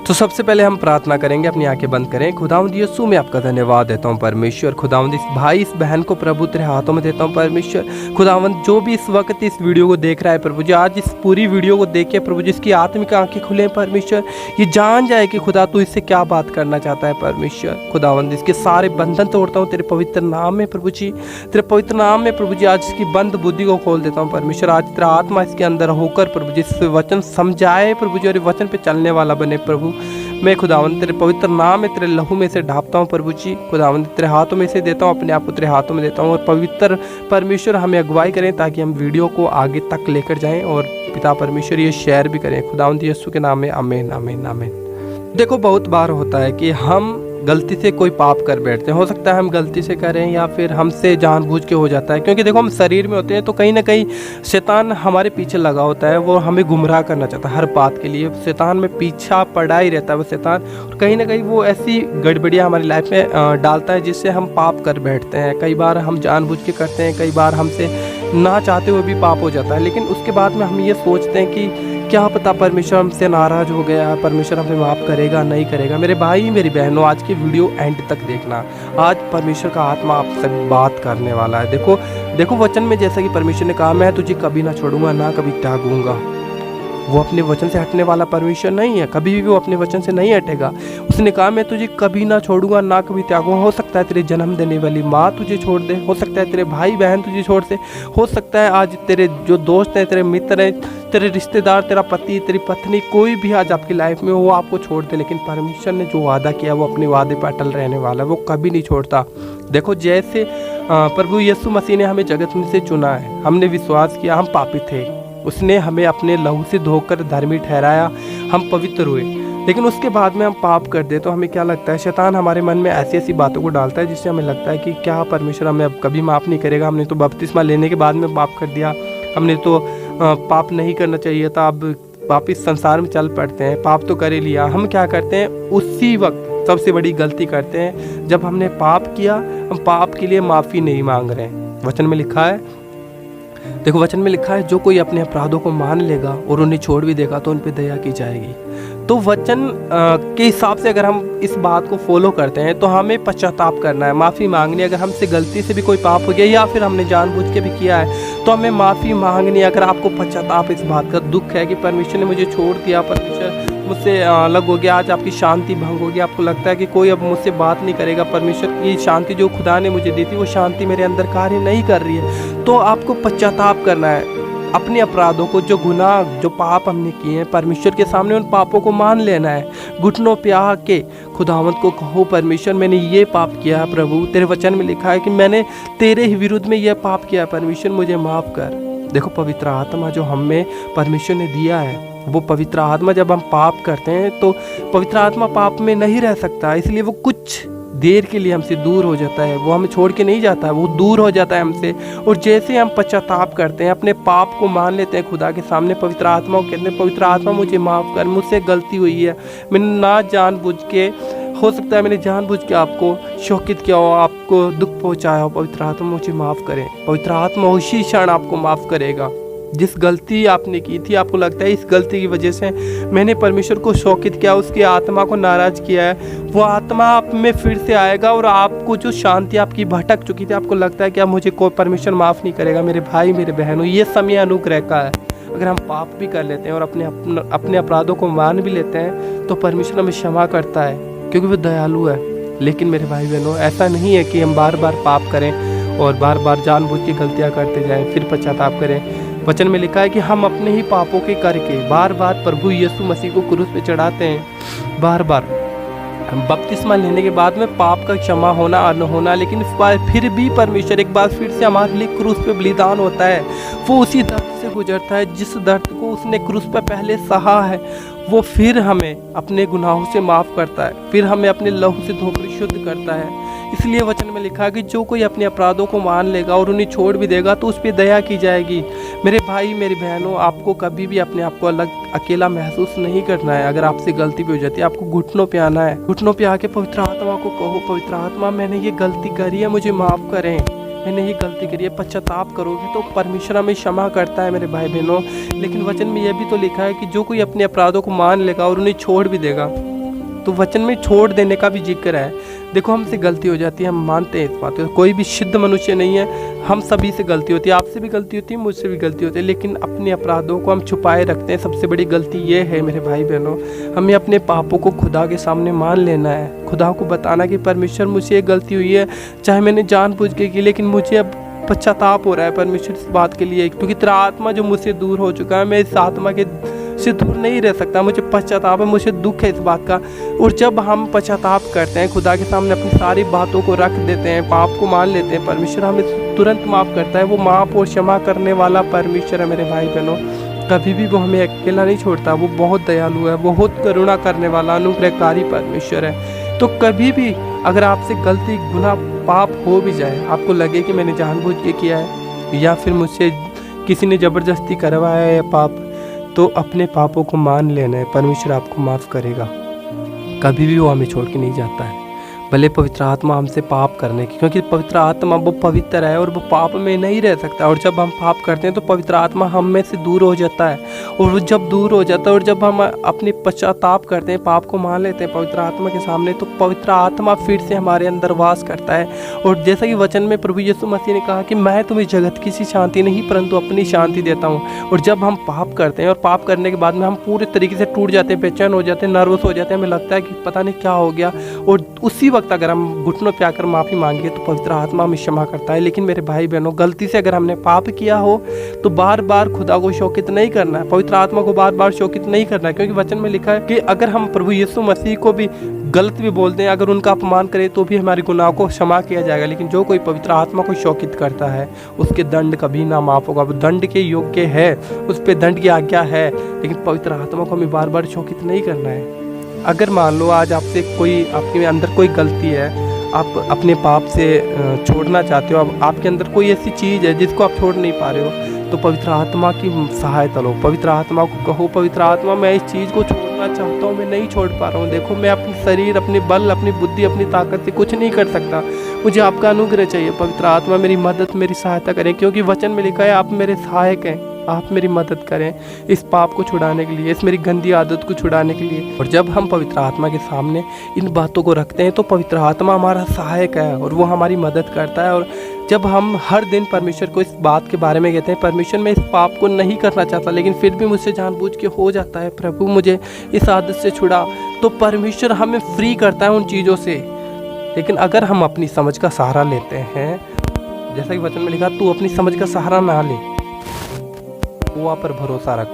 तो सबसे पहले हम प्रार्थना करेंगे, अपनी आंखें बंद करें। खुदावंद यीशु मैं आपका धन्यवाद देता हूँ परमेश्वर। खुदावंद इस भाई इस बहन को प्रभु तेरे हाथों में देता हूँ परमेश्वर। खुदावंद जो भी इस वक्त इस वीडियो को देख रहा है प्रभु जी, आज इस पूरी वीडियो को देख के प्रभु जी इसकी आत्मिक आंखें खुले परमेश्वर, ये जान जाए कि खुदा तू इससे क्या बात करना चाहता है परमेश्वर। खुदावंद इसके सारे बंधन तोड़ता हूँ तेरे पवित्र नाम में प्रभु जी, तेरे पवित्र नाम में प्रभु जी। आज इसकी बंद बुद्धि को खोल देता हूँ परमेश्वर। आज तेरा आत्मा इसके अंदर होकर प्रभु जी इस वचन समझाए प्रभु जी, और वचन पे चलने वाला बने प्रभु। मैं खुदावंद तेरे पवित्र नाम में तेरे लहू में से ढापता हूँ प्रभु जी। खुदावंद तेरे हाथों में से देता हूँ, अपने आप को तेरे हाथों में देता हूँ। और पवित्र परमेश्वर हमें अगुवाई करें ताकि हम वीडियो को आगे तक लेकर जाएं, और पिता परमेश्वर ये शेयर भी करें खुदावंद यीशु के नाम में। आमीन आमीन आमीन। देखो बहुत बार होता है कि हम गलती से कोई पाप कर बैठते हैं। हो सकता है हम गलती से करें या फिर हमसे जानबूझ के हो जाता है, क्योंकि देखो हम शरीर में होते हैं तो कहीं ना कहीं शैतान हमारे पीछे लगा होता है। वो हमें गुमराह करना चाहता है हर बात के लिए। शैतान में पीछा पड़ा ही रहता है वो शैतान, और कहीं ना कहीं वो ऐसी गड़बड़ियाँ हमारी लाइफ में डालता है जिससे हम पाप कर बैठते हैं। कई बार हम जानबूझ के करते हैं, कई बार हमसे ना चाहते हुए भी पाप हो जाता है। लेकिन उसके बाद में हम ये सोचते हैं कि क्या पता परमेश्वर हमसे नाराज़ हो गया, परमेश्वर हमें माफ़ करेगा नहीं करेगा। मेरे भाई मेरी बहनों, आज की वीडियो एंड तक देखना। आज परमेश्वर का आत्मा आपसे बात करने वाला है। देखो वचन में जैसा कि परमेश्वर ने कहा, मैं तुझे कभी ना छोड़ूंगा ना कभी त्यागूंगा। वो अपने वचन से हटने वाला परमेश्वर नहीं है, कभी भी वो अपने वचन से नहीं हटेगा। उसने कहा मैं तुझे कभी ना छोड़ूंगा ना कभी त्यागूंगा। हो सकता है तेरे जन्म देने वाली माँ तुझे छोड़ दे, हो सकता है तेरे भाई बहन तुझे छोड़ दे, हो सकता है आज तेरे जो दोस्त हैं, तेरे मित्र हैं, तेरे रिश्तेदार, तेरा पति, तेरी पत्नी, कोई भी आज आपकी लाइफ में वो आपको छोड़ दे। लेकिन परमेश्वर ने जो वादा किया वो अपने वादे पर अटल रहने वाला है, वो कभी नहीं छोड़ता। देखो जैसे प्रभु यीशु मसीह ने हमें जगत में से चुना है, हमने विश्वास किया, हम पापी थे, उसने हमें अपने लहू से धोकर धर्मी ठहराया, हम पवित्र हुए। लेकिन उसके बाद में हम पाप कर दे तो हमें क्या लगता है, शैतान हमारे मन में ऐसी ऐसी बातों को डालता है जिससे हमें लगता है कि क्या परमेश्वर हमें अब कभी माफ़ नहीं करेगा। हमने तो बपतिस्मा लेने के बाद में पाप कर दिया, हमने तो पाप नहीं करना चाहिए था, अब वापिस संसार में चल पड़ते हैं, पाप तो कर ही लिया। हम क्या करते हैं, उसी वक्त सबसे बड़ी गलती करते हैं जब हमने पाप किया, हम पाप के लिए माफ़ी नहीं मांग रहे हैं। वचन में लिखा है, देखो वचन में लिखा है, जो कोई अपने अपराधों को मान लेगा और उन्हें छोड़ भी देगा तो उन पर दया की जाएगी। तो वचन के हिसाब से अगर हम इस बात को फॉलो करते हैं तो हमें पश्चाताप करना है, माफ़ी मांगनी है। अगर हमसे गलती से भी कोई पाप हो गया या फिर हमने जानबूझ के भी किया है तो हमें माफ़ी मांगनी है। अगर आपको पश्चाताप इस बात का दुख है कि परमेश्वर ने मुझे छोड़ दिया, परमेश्वर मुझसे अलग हो गया, आज आपकी शांति भंग हो गई, आपको लगता है कि कोई अब मुझसे बात नहीं करेगा, परमेश्वर की शांति जो खुदा ने मुझे दी थी वो शांति मेरे अंदर कार्य नहीं कर रही है, तो आपको पश्चाताप करना है। अपने अपराधों को, जो गुनाह जो पाप हमने किए हैं, परमेश्वर के सामने उन पापों को मान लेना है। घुटनों पे आके खुदावंत को कहो, परमेश्वर मैंने ये पाप किया है प्रभु, तेरे वचन में लिखा है कि मैंने तेरे ही विरुद्ध में यह पाप किया, परमेश्वर मुझे माफ़ कर। देखो पवित्र आत्मा जो हमें परमेश्वर ने दिया है, वो पवित्र आत्मा जब हम पाप करते हैं तो पवित्र आत्मा पाप में नहीं रह सकता, इसलिए वो कुछ देर के लिए हमसे दूर हो जाता है, वो हमें छोड़ के नहीं जाता है, वो दूर हो जाता है हमसे। और जैसे हम पश्चाताप करते हैं, अपने पाप को मान लेते हैं खुदा के सामने, पवित्र आत्मा को कहते हैं, पवित्र आत्मा मुझे माफ़ कर, मुझसे गलती हुई है, मैंने ना जानबूझ के, हो सकता है मैंने जानबूझ के आपको शोकित किया हो, आपको दुख पहुंचाया हो, पवित्र आत्मा मुझे माफ़ करें। पवित्र आत्मा उसी क्षण आपको माफ़ करेगा। जिस गलती आपने की थी, आपको लगता है इस गलती की वजह से मैंने परमेश्वर को शोकित किया, उसकी आत्मा को नाराज़ किया है, वो आत्मा आप में फिर से आएगा और आपको जो शांति आपकी भटक चुकी थी, आपको लगता है कि अब मुझे कोई परमेश्वर माफ़ नहीं करेगा। मेरे भाई मेरे बहनों, ये समय अनुग्रह का है। अगर हम पाप भी कर लेते हैं और अपने अपराधों को मान भी लेते हैं तो परमेश्वर हमें क्षमा करता है, क्योंकि वो दयालु है। लेकिन मेरे भाई बहनों, ऐसा नहीं है कि हम बार बार पाप करें और बार बार जानबूझ के गलतियाँ करते जाएं फिर पश्चाताप करें। वचन में लिखा है कि हम अपने ही पापों के करके बार बार प्रभु यीशु मसीह को क्रूस पे चढ़ाते हैं। बार बार हम बपतिस्मा लेने के बाद में पाप का क्षमा होना और न होना, लेकिन फिर भी परमेश्वर एक बार फिर से हमारे लिए क्रूस पे बलिदान होता है। वो उसी दर्द से गुजरता है जिस दर्द को उसने क्रूस पे पहले सहा है, वो फिर हमें अपने गुनाहों से माफ़ करता है, फिर हमें अपने लहू से धोकर शुद्ध करता है। इसलिए वचन में लिखा है कि जो कोई अपने अपराधों को मान लेगा और उन्हें छोड़ भी देगा तो उस पर दया की जाएगी। मेरे भाई मेरी बहनों, आपको कभी भी अपने आप को अलग अकेला महसूस नहीं करना है। अगर आपसे गलती भी हो जाती है, आपको घुटनों पे आना है, घुटनों पे आके पवित्र आत्मा को कहो, पवित्र आत्मा मैंने ये गलती करी है, मुझे माफ़ करें, मैंने ये गलती करी है। पश्चाताप करोगे तो परमेश्वर हमें क्षमा करता है मेरे भाई बहनों। लेकिन वचन में यह भी तो लिखा है कि जो कोई अपने अपराधों को मान लेगा और उन्हें छोड़ भी देगा तो वचन में छोड़ देने का भी जिक्र है। देखो हमसे गलती हो जाती है, हम मानते हैं इस बात को, कोई भी शुद्ध मनुष्य नहीं है, हम सभी से गलती होती है, आपसे भी गलती होती है, मुझसे भी गलती होती है, लेकिन अपने अपराधों को हम छुपाए रखते हैं। सबसे बड़ी गलती ये है मेरे भाई बहनों, हमें अपने पापों को खुदा के सामने मान लेना है, खुदा को बताना कि परमेश्वर मुझसे ये गलती हुई है, चाहे मैंने जानबूझ के की, लेकिन मुझे अब पश्चाताप हो रहा है परमेश्वर इस बात के लिए, क्योंकि तेरा आत्मा जो मुझसे दूर हो चुका है, मैं इस आत्मा के से दूर नहीं रह सकता, मुझे पश्चाताप है, मुझे दुख है इस बात का। और जब हम पश्चाताप करते हैं, खुदा के सामने अपनी सारी बातों को रख देते हैं, पाप को मान लेते हैं, परमेश्वर हमें तुरंत माफ़ करता है। वो माफ़ और क्षमा करने वाला परमेश्वर है मेरे भाई बहनों, कभी भी वो हमें अकेला नहीं छोड़ता। वो बहुत दयालु है, बहुत करुणा करने वाला अनुग्रहकारी परमेश्वर है। तो कभी भी अगर आपसे गलती, गुनाह, पाप हो भी जाए, आपको लगे कि मैंने जानबूझ के किया है या फिर मुझसे किसी ने ज़बरदस्ती करवाया है पाप, तो अपने पापों को मान लेना है, परमेश्वर आपको माफ़ करेगा। कभी भी वो हमें छोड़ के नहीं जाता है, भले पवित्र आत्मा हमसे पाप करने की, क्योंकि पवित्र आत्मा वो पवित्र है और वो पाप में नहीं रह सकता। और जब हम पाप करते हैं तो पवित्र आत्मा हम में से दूर हो जाता है, और वो जब दूर हो जाता है और जब हम अपने पश्चाताप करते हैं, पाप को मान लेते हैं पवित्र आत्मा के सामने, तो पवित्र आत्मा फिर से हमारे अंदर वास करता है। और जैसा कि वचन में प्रभु यीशु मसीह ने कहा कि मैं तुम्हें जगत की सी शांति नहीं परंतु अपनी शांति देता हूँ। और जब हम पाप करते हैं और पाप करने के बाद में हम पूरे तरीके से टूट जाते हैं, बेचैन हो जाते हैं, नर्वस हो जाते हैं, हमें लगता है कि पता नहीं क्या हो गया, और उसी वक्त अगर हम घुटनों पे आकर माफ़ी मांगे तो पवित्र आत्मा हमें क्षमा करता है। लेकिन मेरे भाई बहनों, गलती से अगर हमने पाप किया हो तो बार बार खुदा को शोकित नहीं करना है, पवित्र आत्मा को बार बार शोकित नहीं करना है, क्योंकि वचन में लिखा है कि अगर हम प्रभु यीशु मसीह को भी गलत भी बोलते हैं, अगर उनका अपमान करें तो भी हमारे गुनाह को क्षमा किया जाएगा। लेकिन जो कोई पवित्र आत्मा को शोकित करता है उसके दंड कभी ना माफ़ होगा। वो दंड के योग्य है, उस पर दंड की आज्ञा है, लेकिन पवित्र आत्मा को हमें बार बार शोकित नहीं करना है। अगर मान लो आज आपसे कोई, आपके अंदर कोई गलती है, आप अपने पाप से छोड़ना चाहते हो, अब आपके अंदर कोई ऐसी चीज़ है जिसको आप छोड़ नहीं पा रहे हो, तो पवित्र आत्मा की सहायता लो। पवित्र आत्मा को कहो, पवित्र आत्मा मैं इस चीज़ को छोड़ना चाहता हूँ, मैं नहीं छोड़ पा रहा हूँ, देखो मैं अपने शरीर, अपने बल, अपनी बुद्धि, अपनी ताकत से कुछ नहीं कर सकता, मुझे आपका अनुग्रह चाहिए। पवित्र आत्मा मेरी मदद, मेरी सहायता करें, क्योंकि वचन में लिखा है आप मेरे सहायक हैं, आप मेरी मदद करें इस पाप को छुड़ाने के लिए, इस मेरी गंदी आदत को छुड़ाने के लिए। और जब हम पवित्र आत्मा के सामने इन बातों को रखते हैं तो पवित्र आत्मा हमारा सहायक है और वो हमारी मदद करता है। और जब हम हर दिन परमेश्वर को इस बात के बारे में कहते हैं, परमेश्वर मैं इस पाप को नहीं करना चाहता लेकिन फिर भी मुझसे जानबूझ के हो जाता है, प्रभु मुझे इस आदत से छुड़ा, तो परमेश्वर हमें फ्री करता है उन चीज़ों से। लेकिन अगर हम अपनी समझ का सहारा लेते हैं, जैसा कि वचन में लिखा, तू अपनी समझ का सहारा ना ले, हुआ पर भरोसा रख,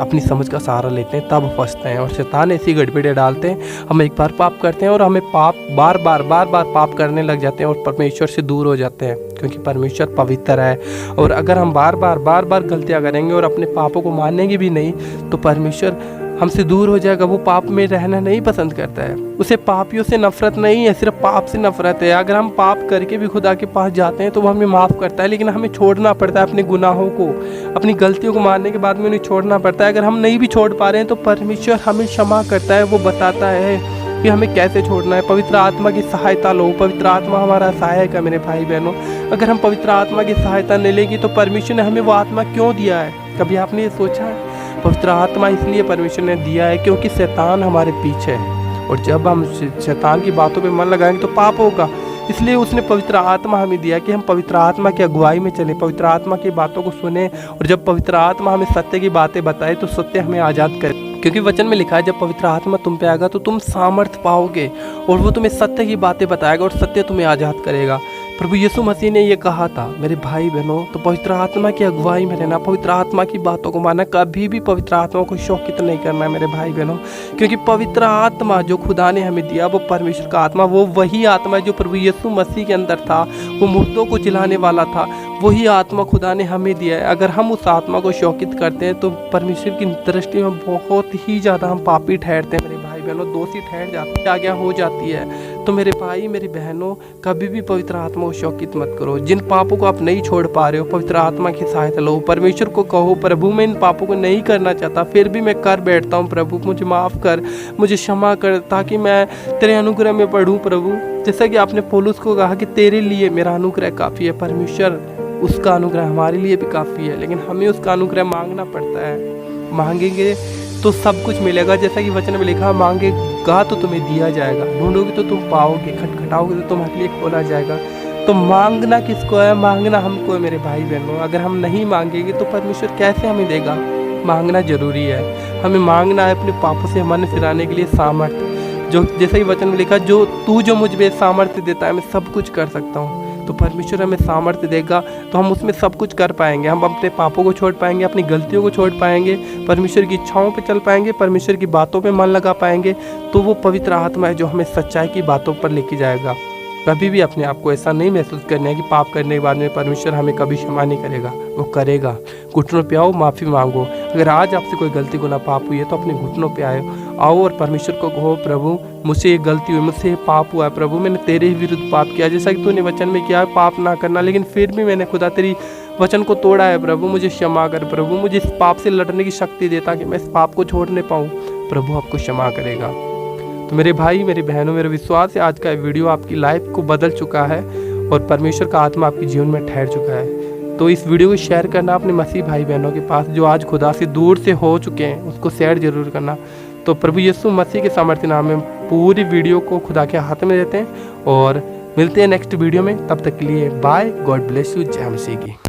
अपनी समझ का सहारा लेते हैं तब फंसते हैं। और शैतान ऐसी गड़बड़ियाँ डालते हैं, हम एक बार पाप करते हैं और हमें पाप बार बार पाप करने लग जाते हैं और परमेश्वर से दूर हो जाते हैं, क्योंकि परमेश्वर पवित्र है। और अगर हम बार बार गलतियाँ करेंगे और अपने पापों को मानेंगे भी नहीं तो परमेश्वर हमसे दूर हो जाएगा। वो पाप में रहना नहीं पसंद करता है, उसे पापियों से नफरत नहीं है, सिर्फ पाप से नफरत है। अगर हम पाप करके भी खुदा के पास जाते हैं तो वो हमें माफ़ करता है, लेकिन हमें छोड़ना पड़ता है अपने गुनाहों को, अपनी गलतियों को मानने के बाद में उन्हें छोड़ना पड़ता है। अगर हम नहीं भी छोड़ पा रहे हैं तो परमेश्वर हमें क्षमा करता है, वो बताता है कि हमें कैसे छोड़ना है। पवित्र आत्मा की सहायता लो, पवित्र आत्मा हमारा सहायक है मेरे भाई बहनों। अगर हम पवित्र आत्मा की सहायता नहीं लेंगे तो परमेश्वर ने हमें वो आत्मा क्यों दिया है? कभी आपने ये सोचा है? पवित्र आत्मा इसलिए परमेश्वर ने दिया है क्योंकि शैतान हमारे पीछे है, और जब हम शैतान की बातों पे मन लगाएंगे तो पाप होगा। इसलिए उसने पवित्र आत्मा हमें दिया कि हम पवित्र आत्मा की अगुवाई में चलें, पवित्र आत्मा की बातों को सुने, और जब पवित्र आत्मा हमें सत्य की बातें बताए तो सत्य हमें आज़ाद करे। क्योंकि वचन में लिखा है जब पवित्र आत्मा तुम पे आएगा तो तुम सामर्थ पाओगे और वो तुम्हें सत्य की बातें बताएगा और सत्य तुम्हें आज़ाद करेगा। प्रभु यीशु मसीह ने ये कहा था मेरे भाई बहनों, तो पवित्र आत्मा की अगुवाई में रहना, पवित्र आत्मा की बातों को मानना, कभी भी पवित्र आत्मा को शोकित नहीं करना है मेरे भाई बहनों। क्योंकि पवित्र आत्मा जो खुदा ने हमें दिया वो परमेश्वर का आत्मा, वो वही आत्मा है जो प्रभु यीशु मसीह के अंदर था, वो मुर्दों को जिलाने वाला था, वही आत्मा खुदा ने हमें दिया है। अगर हम उस आत्मा को शोकित करते हैं तो परमेश्वर की दृष्टि में बहुत ही ज़्यादा हम पापी ठहरते हैं मेरे भाई बहनों, दोषी ठहर जाते हैं, आज्ञा हो जाती है। तो मेरे भाई मेरी बहनों, कभी भी पवित्र आत्मा को शोकित मत करो। जिन पापों को आप नहीं छोड़ पा रहे हो, पवित्र आत्मा की सहायता लो, परमेश्वर को कहो प्रभु मैं इन पापों को नहीं करना चाहता, फिर भी मैं कर बैठता हूँ, प्रभु मुझे माफ़ कर, मुझे क्षमा कर, ताकि मैं तेरे अनुग्रह में पढ़ूँ। प्रभु जैसा कि आपने पौलुस को कहा कि तेरे लिए मेरा अनुग्रह काफ़ी है, परमेश्वर उसका अनुग्रह हमारे लिए भी काफ़ी है, लेकिन हमें उसका अनुग्रह मांगना पड़ता है। मांगेंगे तो सब कुछ मिलेगा। जैसा कि वचन में लिखा, मांगेगा तो तुम्हें दिया जाएगा, ढूंढोगे तो तुम पाओगे, खटखटाओगे तो तुम्हारे लिए खोला जाएगा। तो मांगना किसको है? मांगना हमको है मेरे भाई बहनों। अगर हम नहीं मांगेंगे तो परमेश्वर कैसे हमें देगा? मांगना जरूरी है। हमें मांगना है अपने पापों से मन फिराने के लिए सामर्थ्य। जो जैसे ही वचन में लिखा, जो मुझ में सामर्थ्य देता है, मैं सब कुछ कर सकता हूँ। तो परमेश्वर हमें सामर्थ्य देगा तो हम उसमें सब कुछ कर पाएंगे। हम अपने पापों को छोड़ पाएंगे, अपनी गलतियों को छोड़ पाएंगे, परमेश्वर की इच्छाओं पे चल पाएंगे, परमेश्वर की बातों पे मन लगा पाएंगे। तो वो पवित्र आत्मा है जो हमें सच्चाई की बातों पर लेके जाएगा। कभी भी अपने आप को ऐसा नहीं महसूस करना है कि पाप करने के बाद में परमेश्वर हमें कभी क्षमा नहीं करेगा। वो करेगा। घुटनों पे आओ, माफ़ी मांगो। अगर आज आपसे कोई गलती गुनाह पाप हुई है तो अपने घुटनों पे आओ और परमेश्वर को कहो, प्रभु मुझसे ये गलती हुई, मुझसे ये पाप हुआ है, प्रभु मैंने तेरे ही विरुद्ध पाप किया। जैसा कि तूने वचन में किया है पाप ना करना, लेकिन फिर भी मैंने खुदा तेरी वचन को तोड़ा है। प्रभु मुझे क्षमा कर, प्रभु मुझे इस पाप से लड़ने की शक्ति दे ताकि मैं इस पाप को छोड़ने पाऊँ। प्रभु आपको क्षमा करेगा। तो मेरे भाई, मेरी बहनों, मेरा विश्वास है आज का वीडियो आपकी लाइफ को बदल चुका है और परमेश्वर का आत्मा आपके जीवन में ठहर चुका है। तो इस वीडियो को शेयर करना अपने मसीह भाई बहनों के पास जो आज खुदा से दूर से हो चुके हैं, उसको शेयर जरूर करना। तो प्रभु यीशु मसीह के सामर्थ्य नाम में पूरी वीडियो को खुदा के हाथ में देते हैं और मिलते हैं नेक्स्ट वीडियो में। तब तक के लिए बाय। God bless you. जय मसीह की।